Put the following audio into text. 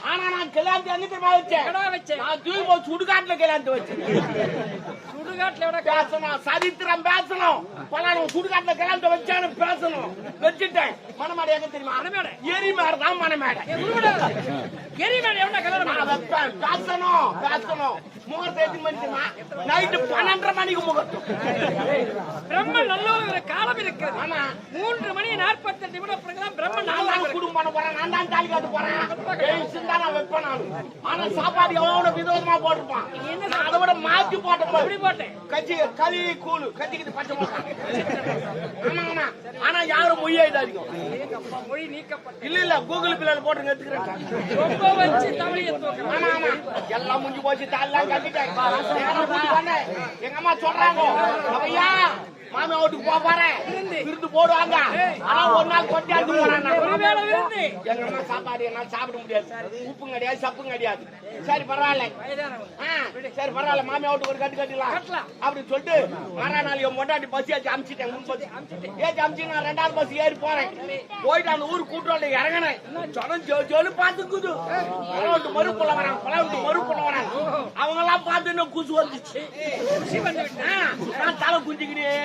ஆனா நான் கல்யாணத்தை எங்க தெரியுமா வச்சேன்? நான் தூக்கி போய் சுடுகாட்டுல கல்யாணத்தை வச்சேன். சுடுகாட்டுல பேசணும், சரித்திரம் பேசணும். பலாரம் சுடுகாட்டுல கல்யாணத்தை வச்சானு பேசணும். வச்சுட்டேன். மணமேடை எங்க தெரியுமா? எரிமேடை தான் மணமேடை. எரிமேடை எவ்வளவு கல்யாணம் வைப்பேன். பேசணும். முகூர்த்தம் எத்தனை மணி தெரியுமா? நைட்டு 12:30 மணிக்கு முகூர்த்தம். பிரம்ம நல்ல ஒரு காலம் இருக்கிறது. ஆனா 3 மணி 48 நிமிடம் பிரம்ம நான் குடும்பம் பண்ண போறேன். நான் தான் தாலி கட்ட போறேன். சிந்தானா வைப்பேன் நான். ஆனா சாப்பாடு எவ்வளவு விதவிதமா போட்டிருப்பான். அதை விட மாற்றி போட்டேன். களி கூழு கத்திக்கிட்டு பச்சை போட்டான். ஆனா யாரும் மொழியாயிட்டாதிக்கும். மொழி நீக்கப்பட்ட இல்ல கூகுள் பிள்ளைல போட்டு எடுத்துக்கிறேன். எல்லாம் முடிஞ்சு போச்சு. தாலாம் கட்டிட்டேன். எங்க அம்மா சொல்றாங்க, ஐயா மாமி வீட்டுக்கு போறேன் விருந்து போடுவாங்க. ஆனா ஒரு நாள் கொட்டியாந்து போறாங்க. எங்க அம்மா சாப்பாடு என்னால சாப்பிட முடியாது. உப்பும் கிடையாது, சப்பும் கிடையாது. சரி பரவாயில்ல, சரி பரவாயில்ல, மாமி வீட்டுக்கு ஒரு கட்டு கட்டிடலாம் அப்படின்னு சொல்லிட்டு மறா நாள் என் பொண்டாட்டி பஸ் ஏற்றி அமிச்சிட்டேன். ஏற்றி அமிச்சு நான் 2வது பஸ் ஏறி போறேன். போயிட்டு அந்த ஊர் கூட்டோட இறங்கினேன். சொல்லு பாத்துக்குது. மறுப்புல வராங்க. அவங்க எல்லாம் பார்த்து இன்னும் குசு வந்துச்சு. நான் தலை குஞ்சுக்கிட்டே